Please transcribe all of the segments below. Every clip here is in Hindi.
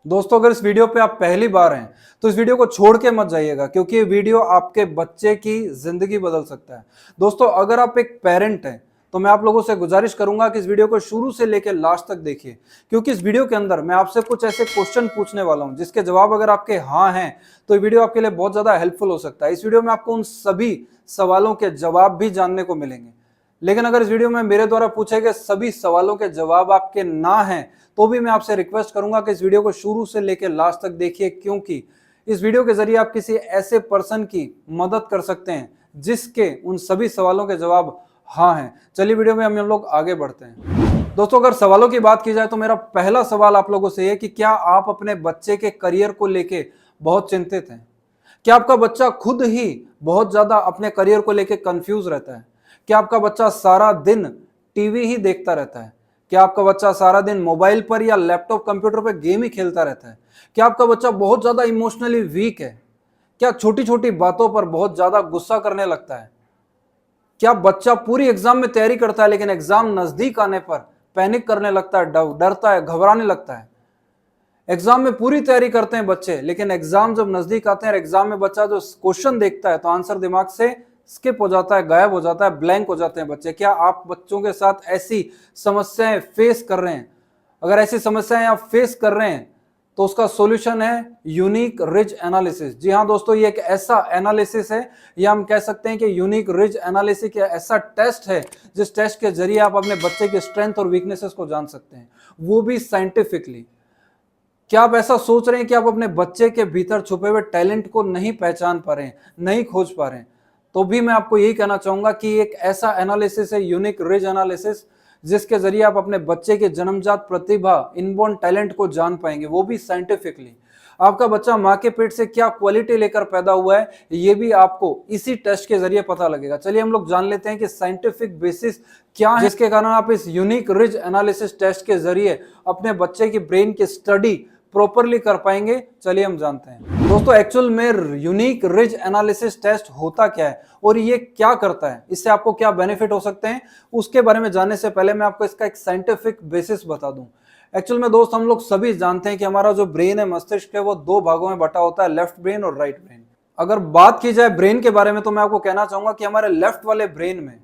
दोस्तों अगर इस वीडियो पे आप पहली बार हैं तो इस वीडियो को छोड़ के मत जाइएगा, क्योंकि ये वीडियो आपके बच्चे की जिंदगी बदल सकता है। दोस्तों अगर आप एक पेरेंट हैं तो मैं आप लोगों से गुजारिश करूंगा कि इस वीडियो को शुरू से लेकर लास्ट तक देखिए, क्योंकि इस वीडियो के अंदर मैं आपसे कुछ ऐसे क्वेश्चन पूछने वाला हूं जिसके जवाब अगर आपके हाँ हैं तो ये वीडियो आपके लिए बहुत ज्यादा हेल्पफुल हो सकता है। इस वीडियो में आपको उन सभी सवालों के जवाब भी जानने को मिलेंगे। लेकिन अगर इस वीडियो में मेरे द्वारा पूछे गए सभी सवालों के जवाब आपके ना हैं तो भी मैं आपसे रिक्वेस्ट करूंगा कि इस वीडियो को शुरू से लेकर लास्ट तक देखिए, क्योंकि इस वीडियो के जरिए आप किसी ऐसे पर्सन की मदद कर सकते हैं जिसके उन सभी सवालों के जवाब हाँ हैं। चलिए वीडियो में हम लोग आगे बढ़ते हैं। दोस्तों अगर सवालों की बात की जाए तो मेरा पहला सवाल आप लोगों से है कि क्या आप अपने बच्चे के करियर को लेके बहुत चिंतित हैं? क्या आपका बच्चा खुद ही बहुत ज्यादा अपने करियर को लेके कंफ्यूज रहता है? क्या आपका बच्चा सारा दिन टीवी ही देखता रहता है? क्या आपका बच्चा सारा दिन मोबाइल पर या लैपटॉप कंप्यूटर पर गेम ही खेलता रहता है? क्या आपका बच्चा बहुत ज्यादा इमोशनली वीक है? क्या छोटी छोटी बातों पर बहुत ज्यादा गुस्सा करने लगता है? क्या बच्चा पूरी एग्जाम में तैयारी करता है लेकिन एग्जाम नजदीक आने पर पैनिक करने लगता है, डरता है, घबराने लगता है? एग्जाम में पूरी तैयारी करते हैं बच्चे, लेकिन एग्जाम जब नजदीक आते हैं, एग्जाम में बच्चा जो क्वेश्चन देखता है तो आंसर दिमाग से स्किप हो जाता है, गायब हो जाता है, ब्लैंक हो जाते हैं बच्चे। क्या आप बच्चों के साथ ऐसी समस्याएं फेस कर रहे हैं? अगर ऐसी समस्याएं आप फेस कर रहे हैं तो उसका सॉल्यूशन है यूनिक रिज एनालिसिस। जी हाँ दोस्तों, ये एक ऐसा एनालिसिस है, या हम कह सकते हैं कि यूनिक रिज एनालिसिस ऐसा टेस्ट है जिस टेस्ट के जरिए आप अपने बच्चे के स्ट्रेंथ और वीकनेसेस को जान सकते हैं, वो भी साइंटिफिकली। क्या आप ऐसा सोच रहे हैं कि आप अपने बच्चे के भीतर छुपे हुए टैलेंट को नहीं पहचान पा रहे हैं, नहीं खोज पा रहे हैं? तो भी मैं आपको यही कहना चाहूंगा कि एक ऐसा एनालिसिस है यूनिक रिज एनालिसिस, जिसके जरिए आप अपने बच्चे के जन्मजात प्रतिभा, इनबॉर्न टैलेंट को जान पाएंगे, वो भी साइंटिफिकली। आपका बच्चा माँ के पेट से क्या क्वालिटी लेकर पैदा हुआ है, ये भी आपको इसी टेस्ट के जरिए पता लगेगा। चलिए हम लोग जान लेते हैं कि साइंटिफिक बेसिस क्या है जिसके कारण आप इस यूनिक रिज एनालिसिस टेस्ट के जरिए अपने बच्चे की ब्रेन की स्टडी प्रॉपरली कर पाएंगे। चलिए हम जानते हैं। दोस्तों एक्चुअल में यूनिक रिज एनालिसिस टेस्ट होता क्या है और ये क्या करता है, इससे आपको क्या बेनिफिट हो सकते हैं, उसके बारे में जानने से पहले मैं आपको इसका एक साइंटिफिक बेसिस बता दूं। एक्चुअल में दोस्त हम लोग सभी जानते हैं कि हमारा जो ब्रेन है, मस्तिष्क है, वो दो भागों में बटा होता है, लेफ्ट ब्रेन और राइट ब्रेन। अगर बात की जाए ब्रेन के बारे में तो मैं आपको कहना चाहूंगा कि हमारे लेफ्ट वाले ब्रेन में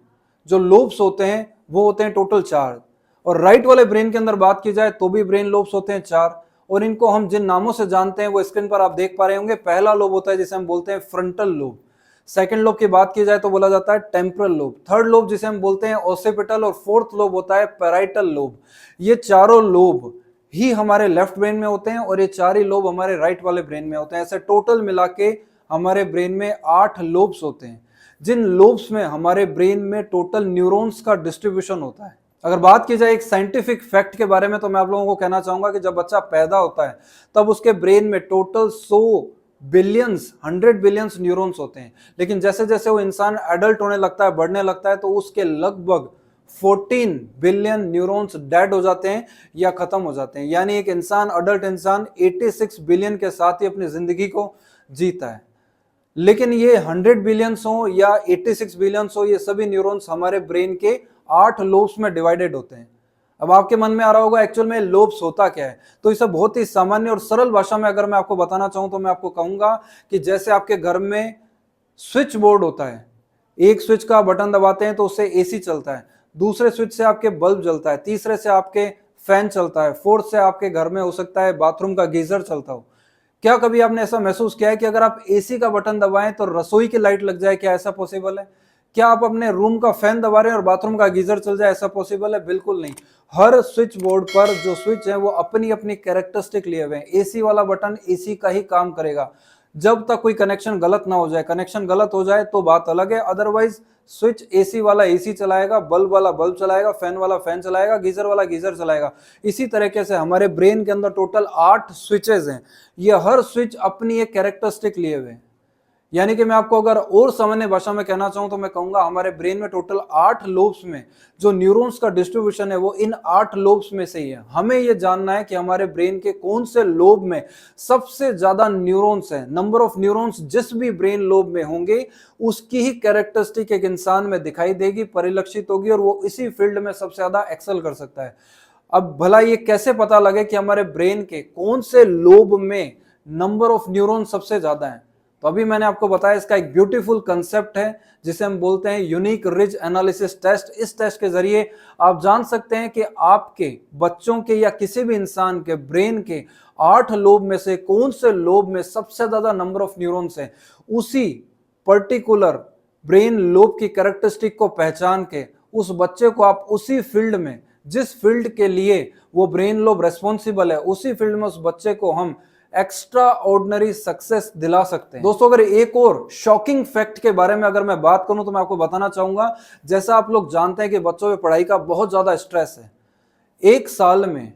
जो लोब्स होते हैं वो होते हैं टोटल 4, और राइट वाले ब्रेन के अंदर बात की जाए तो भी ब्रेन लोब्स होते हैं 4, और इनको हम जिन नामों से जानते हैं वो स्क्रीन पर आप देख पा रहे होंगे। पहला लोब होता है जिसे हम बोलते हैं फ्रंटल लोब। सेकंड लोब की बात की जाए तो बोला जाता है टेम्परल लोब। थर्ड लोब जिसे हम बोलते हैं ऑसिपिटल, और फोर्थ लोब होता है पैराइटल लोब। ये चारों लोब ही हमारे लेफ्ट ब्रेन में होते हैं और ये चार ही लोब हमारे राइट वाले ब्रेन में होते हैं। ऐसे टोटल मिला के हमारे ब्रेन में 8 लोब्स होते हैं, जिन लोब्स में हमारे ब्रेन में टोटल न्यूरॉन्स का डिस्ट्रीब्यूशन होता है। अगर बात की जाए एक साइंटिफिक फैक्ट के बारे में तो मैं आप लोगों को कहना चाहूंगा कि जब बच्चा पैदा होता है तब उसके ब्रेन में टोटल 100 बिलियंस 100 बिलियंस न्यूरॉन्स होते हैं, लेकिन जैसे जैसे वो इंसान एडल्ट होने लगता है, बढ़ने लगता है, तो उसके लगभग 14 बिलियन न्यूरॉन्स डेड हो जाते हैं या खत्म हो जाते हैं। यानी एक इंसान, अडल्ट इंसान 86 बिलियन के साथ ही अपनी जिंदगी को जीता है। लेकिन ये 100 बिलियंस हो या 86 बिलियंस हो, ये सभी न्यूरॉन्स हमारे ब्रेन के 8 लोब्स में डिवाइडेड होते हैं। अब आपके मन में आ रहा होगा एक्चुअल में लोब्स होता क्या है, तो इसे बहुत ही सामान्य और सरल भाषा में अगर मैं आपको बताना चाहूं तो मैं आपको कहूंगा कि जैसे आपके घर में स्विच बोर्ड होता है, एक स्विच का बटन दबाते हैं तो उससे एसी चलता है, दूसरे स्विच से आपके बल्ब जलता है, तीसरे से आपके फैन चलता है, फोर्थ से आपके घर में हो सकता है बाथरूम का गीजर चलता हो। क्या कभी आपने ऐसा महसूस किया है कि अगर आप एसी का बटन दबाएं तो रसोई की लाइट लग जाए? क्या ऐसा पॉसिबल है? क्या आप अपने रूम का फैन दबा रहे हैं और बाथरूम का गीजर चल जाए? ऐसा पॉसिबल है? बिल्कुल नहीं। हर स्विच बोर्ड पर जो स्विच है वो अपनी अपनी कैरेक्टरिस्टिक लिए हुए हैं। एसी वाला बटन एसी का ही काम करेगा जब तक कोई कनेक्शन गलत ना हो जाए। कनेक्शन गलत हो जाए तो बात अलग है, अदरवाइज स्विच एसी वाला एसी चलाएगा, बल्ब वाला बल्ब चलाएगा, फैन वाला फैन चलाएगा, गीजर वाला गीजर चलाएगा। इसी तरीके से हमारे ब्रेन के अंदर टोटल 8 स्विचेस हैं, ये हर स्विच अपनी एक कैरेक्टरिस्टिक लिए हुए हैं। यानी कि मैं आपको अगर और सामान्य भाषा में कहना चाहूं तो मैं कहूंगा हमारे ब्रेन में टोटल 8 लोब्स में जो न्यूरॉन्स का डिस्ट्रीब्यूशन है वो इन 8 लोब्स में से ही है। हमें यह जानना है कि हमारे ब्रेन के कौन से लोब में सबसे ज्यादा न्यूरॉन्स है। नंबर ऑफ न्यूरॉन्स जिस भी ब्रेन लोब में होंगे उसकी ही कैरेक्टरिस्टिक एक इंसान में दिखाई देगी, परिलक्षित होगी, और वो इसी फील्ड में सबसे ज्यादा एक्सेल कर सकता है। अब भला ये कैसे पता लगे कि हमारे ब्रेन के कौन से लोब में नंबर ऑफ न्यूरॉन सबसे ज्यादा है? तो अभी मैंने आपको बताया, इसका एक ब्यूटीफुल कंसेप्ट है जिसे हम बोलते हैं यूनिक रिज एनालिसिस टेस्ट। इस टेस्ट के जरिए आप जान सकते हैं कि आपके बच्चों के या किसी भी इंसान के ब्रेन के 8 लोब में से कौन से लोब में सबसे ज्यादा नंबर ऑफ न्यूरॉन्स है। उसी पर्टिकुलर ब्रेन लोब की कैरेक्टरिस्टिक को पहचान के उस बच्चे को आप उसी फील्ड में, जिस फील्ड के लिए वो ब्रेन लोब रेस्पॉन्सिबल है, उसी फील्ड में उस बच्चे को हम एक्स्ट्रा ऑर्डिनरी सक्सेस दिला सकते हैं। दोस्तों, अगर एक और शॉकिंग फैक्ट के बारे में अगर मैं बात करूं तो मैं आपको बताना चाहूंगा, जैसा आप लोग जानते हैं कि बच्चों पे पढ़ाई का बहुत ज्यादा स्ट्रेस है। एक साल में,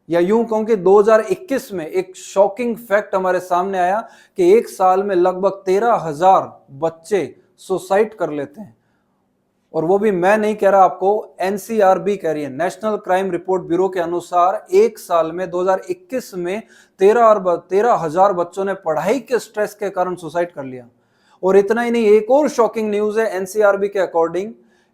या यूं कहूं कि 2021 में एक शॉकिंग फैक्ट हमारे सामने आया कि एक साल में लगभग 13,000 बच्चे सुसाइड कर लेते हैं। और वो भी मैं नहीं कह रहा आपको, एनसीआरबी कह रही है, नेशनल क्राइम रिपोर्ट ब्यूरो के अनुसार एक साल में 2021 में 13,000 बच्चों ने पढ़ाई के स्ट्रेस के कारण सुसाइड कर लिया। और इतना ही नहीं, एक और शॉकिंग न्यूज है एनसीआरबी के अकॉर्डिंग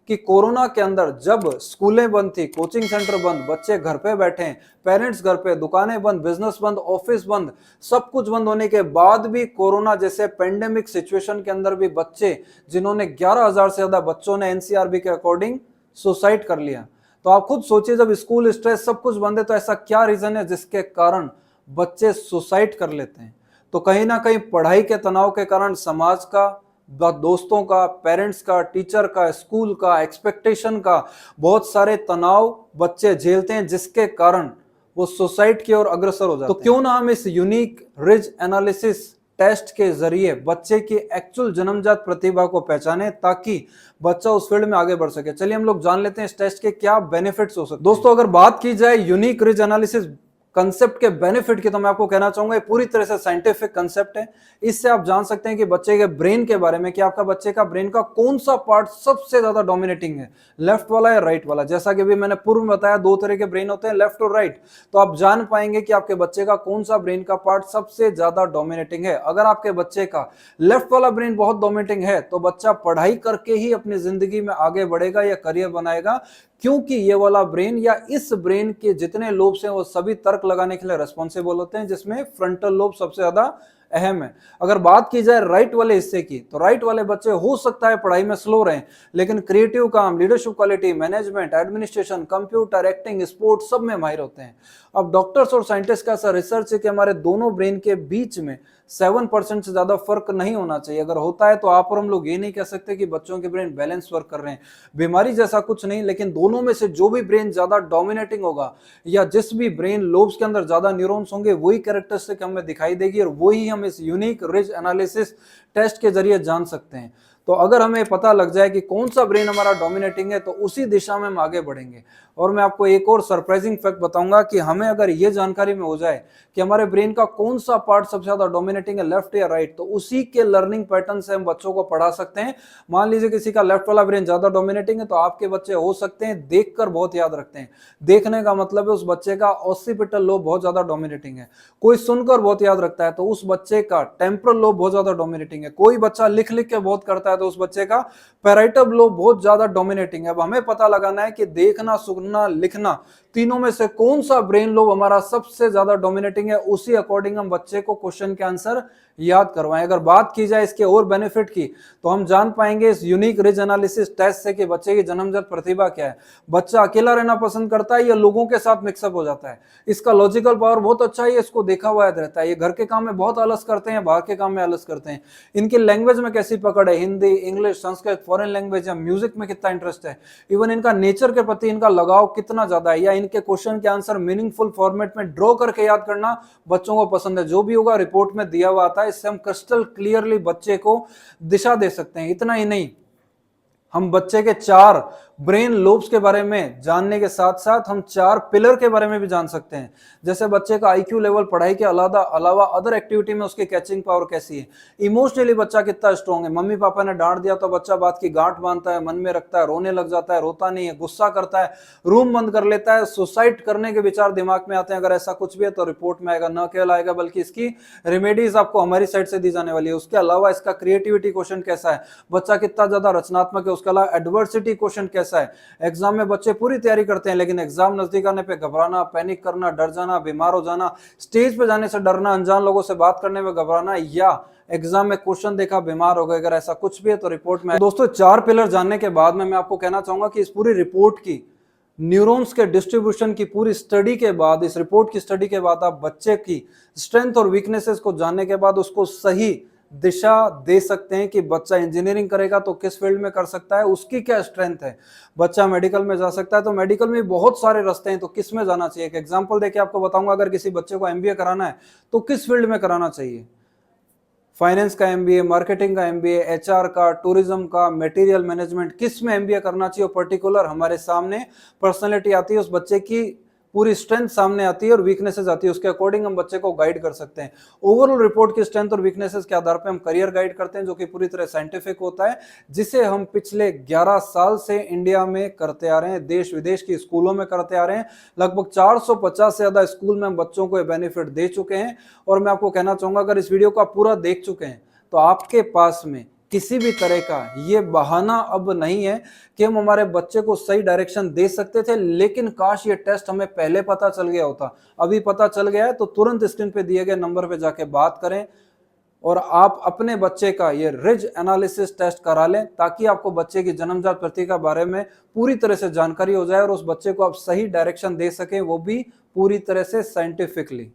कि कोरोना के अंदर जब स्कूलें बंद थी, कोचिंग सेंटर बंद, बच्चे घर पे बैठे हैं, पेरेंट्स घर पे, दुकानें बंद, बिजनेस बंद, ऑफिस बंद, सब कुछ बंद होने के बाद भी कोरोना जैसे पेंडेमिक सिचुएशन के अंदर भी बच्चे, जिन्होंने 11,000 से ज्यादा बच्चों ने एनसीआरबी के अकॉर्डिंग सुसाइड कर लिया। तो आप खुद सोचिए, जब स्कूल, स्ट्रेस, सब कुछ बंद है, तो ऐसा क्या रीजन है जिसके कारण बच्चे सुसाइड कर लेते हैं? तो कहीं ना कहीं पढ़ाई के तनाव के कारण समाज का, दोस्तों का, पेरेंट्स का, टीचर का, स्कूल का, एक्सपेक्टेशन का बहुत सारे तनाव बच्चे झेलते हैं, जिसके कारण वो सुसाइड की ओर अग्रसर हो जाते हैं। तो क्यों ना हम इस यूनिक रिज एनालिसिस टेस्ट के जरिए बच्चे की एक्चुअल जन्मजात प्रतिभा को पहचाने, ताकि बच्चा उस फील्ड में आगे बढ़ सके। चलिए हम लोग जान लेते हैं इस टेस्ट के क्या बेनिफिट्स हो सकते हैं। दोस्तों, अगर बात की जाए यूनिक रिज एनालिसिस कंसेप्ट के बेनिफिट की, तो मैं आपको कहना चाहूंगा ये पूरी तरह से साइंटिफिक कंसेप्ट है। इससे आप जान सकते हैं कि बच्चे के ब्रेन के बारे में, कि आपका बच्चे का ब्रेन का कौन सा पार्ट सबसे ज्यादा डोमिनेटिंग है, लेफ्ट वाला या राइट वाला। जैसा कि अभी मैंने पूर्व में बताया, 2 तरह के ब्रेन होते हैं, लेफ्ट और राइट। तो आप जान पाएंगे कि आपके बच्चे का कौन सा ब्रेन का पार्ट सबसे ज्यादा डोमिनेटिंग है। अगर आपके बच्चे का लेफ्ट वाला ब्रेन बहुत डोमिनेटिंग है, तो बच्चा पढ़ाई करके ही अपनी जिंदगी में आगे बढ़ेगा या करियर बनाएगा, क्योंकि ये वाला ब्रेन या इस ब्रेन के जितने लोब्स हैं वो सभी तर्क लगाने के लिए रिस्पॉन्सिबल होते हैं, जिसमें फ्रंटल लोब सबसे ज्यादा अहम है। अगर बात की जाए राइट वाले हिस्से की, तो राइट वाले बच्चे हो सकता है पढ़ाई में स्लो रहें, लेकिन क्रिएटिव काम, leadership quality, management, administration, computer, acting, sports सब में माहिर होते हैं। अब डॉक्टर्स और साइंटिस्ट का ऐसा रिसर्च है कि हमारे दोनों ब्रेन के बीच में 7% से ज्यादा फर्क नहीं होना चाहिए। अगर होता है तो आप और हम लोग ये नहीं कह सकते कि बच्चों के ब्रेन बैलेंस वर्क कर रहे हैं। बीमारी जैसा कुछ नहीं, लेकिन दोनों में से जो भी ब्रेन ज्यादा डोमिनेटिंग होगा, या जिस भी ब्रेन लोब्स के अंदर ज्यादा न्यूरॉन्स होंगे, वही कैरेक्टरिस्टिक हमें दिखाई देगी, और वही हम इस यूनिक रिज एनालिसिस टेस्ट के जरिए जान सकते हैं। तो अगर हमें पता लग जाए कि कौन सा ब्रेन हमारा डोमिनेटिंग है, तो उसी दिशा में हम आगे बढ़ेंगे। और मैं आपको एक और सरप्राइजिंग फैक्ट बताऊंगा कि हमें अगर ये जानकारी में हो जाए कि हमारे ब्रेन का कौन सा पार्ट सबसे ज्यादा डोमिनेटिंग है, लेफ्ट या राइट, तो उसी के लर्निंग पैटर्न से हम बच्चों को पढ़ा सकते हैं। मान लीजिए किसी का लेफ्ट वाला ब्रेन ज्यादा डोमिनेटिंग है, तो आपके बच्चे हो सकते हैं देखकर बहुत याद रखते हैं। देखने का मतलब है उस बच्चे का ऑसिपिटल लोब बहुत ज्यादा डोमिनेटिंग है। कोई सुनकर बहुत याद रखता है, तो उस बच्चे का टेम्पोरल लोब बहुत ज्यादा डोमिनेटिंग है। कोई बच्चा लिख लिख के बहुत करता है, तो उस बच्चे का पैराइटल लोब बहुत ज्यादा डोमिनेटिंग है। अब हमें पता लगाना है कि देखना, सुनना, लिखना, तीनों में से कौन सा ब्रेन लोब हमारा सबसे ज्यादा डोमिनेटिंग है। उसी अकॉर्डिंग हम बच्चे को क्वेश्चन के आंसर याद करवाएं। अगर बात की जाए इसके और बेनिफिट की, तो हम जान पाएंगे इस यूनिक रिज एनालिसिस टेस्ट से कि बच्चे की जन्मजात प्रतिभा क्या है। बच्चा अकेला रहना पसंद करता है या लोगों के साथ मिक्सअप हो जाता है। इसका लॉजिकल पावर बहुत अच्छा है, इसको देखा हुआ याद रहता है। ये घर के काम में बहुत आलस करते हैं, बाहर के काम में आलस करते हैं। इनकी लैंग्वेज में कैसी पकड़ है, Hindi, English, Sanskrit, foreign language या म्यूजिक में कितना इंटरेस्ट है, इवन इनका नेचर के प्रति इनका लगाव कितना ज्यादा है, या इनके क्वेश्चन के आंसर मीनिंगफुल फॉर्मेट में ड्रॉ करके याद करना बच्चों को पसंद है। जो भी होगा रिपोर्ट में दिया हुआ आता है, इससे हम क्रिस्टल क्लियरली बच्चे को दिशा दे सकते हैं। इतना ही नहीं, हम बच्चे के 4 ब्रेन लोब्स के बारे में जानने के साथ साथ हम 4 पिलर के बारे में भी जान सकते हैं। जैसे बच्चे का आईक्यू लेवल, पढ़ाई के अलावा अदर एक्टिविटी में उसकी कैचिंग पावर कैसी है, इमोशनली बच्चा कितना स्ट्रॉन्ग है। मम्मी पापा ने डांट दिया तो बच्चा बात की गांठ बांधता है, मन में रखता है, रोने लग जाता है, रोता नहीं है, गुस्सा करता है, रूम बंद कर लेता है, सुसाइड करने के विचार दिमाग में आते हैं। अगर ऐसा कुछ भी है तो रिपोर्ट में आएगा, न केवल आएगा बल्कि इसकी रेमेडीज आपको हमारी साइड से दी जाने वाली है। उसके अलावा इसका क्रिएटिविटी क्वेश्चन कैसा है, बच्चा कितना ज्यादा रचनात्मक है, उसके अलावा एडवर्सिटी क्वेश्चन कैसा कैसा है। एग्जाम में बच्चे पूरी तैयारी करते हैं, लेकिन एग्जाम नजदीक आने पे घबराना, पैनिक करना, डर जाना, बीमार हो जाना, स्टेज पे जाने से डरना, अनजान लोगों से बात करने में घबराना, या एग्जाम में क्वेश्चन देखा बीमार हो गए, अगर ऐसा कुछ भी है तो रिपोर्ट में। तो दोस्तों 4 पिलर जानने के बाद में मैं आपको कहना चाहूंगा कि इस पूरी रिपोर्ट की न्यूरॉन्स के डिस्ट्रीब्यूशन की पूरी स्टडी के बाद, इस रिपोर्ट की स्टडी के बाद आप बच्चे की स्ट्रेंथ और वीकनेसेस को जानने के बाद उसको सही दिशा दे सकते हैं कि बच्चा इंजीनियरिंग करेगा तो किस फील्ड में कर सकता है, उसकी क्या स्ट्रेंथ है। बच्चा मेडिकल में जा सकता है तो मेडिकल में बहुत सारे रास्ते हैं, तो किस में जाना चाहिए। एक एग्जांपल देके आपको बताऊंगा, अगर किसी बच्चे को एमबीए कराना है तो किस फील्ड में कराना चाहिए। फाइनेंस का एमबीए, मार्केटिंग का एमबीए, एचआर का, टूरिज्म का, मटेरियल मैनेजमेंट, किस में एमबीए करना चाहिए। पर्टिकुलर हमारे सामने पर्सनैलिटी आती है, उस बच्चे की पूरी स्ट्रेंथ सामने आती है और वीकनेसेस आती है, उसके अकॉर्डिंग हम बच्चे को गाइड कर सकते हैं। ओवरऑल रिपोर्ट की स्ट्रेंथ और वीकनेसेस के आधार पर हम करियर गाइड करते हैं, जो कि पूरी तरह साइंटिफिक होता है, जिसे हम पिछले 11 साल से इंडिया में करते आ रहे हैं, देश विदेश के स्कूलों में करते आ रहे हैं। लगभग 450 से ज्यादा स्कूल में हम बच्चों को ये बेनिफिट दे चुके हैं। और मैं आपको कहना चाहूंगा, अगर इस वीडियो को आप पूरा देख चुके हैं तो आपके पास में किसी भी तरह का ये बहाना अब नहीं है कि हम हमारे बच्चे को सही डायरेक्शन दे सकते थे, लेकिन काश ये टेस्ट हमें पहले पता चल गया होता। अभी पता चल गया है तो तुरंत स्क्रीन पे दिए गए नंबर पे जाके बात करें और आप अपने बच्चे का ये रिज एनालिसिस टेस्ट करा लें, ताकि आपको बच्चे की जन्मजात प्रतिभा के बारे में पूरी तरह से जानकारी हो जाए और उस बच्चे को आप सही डायरेक्शन दे सकें, वो भी पूरी तरह से साइंटिफिकली।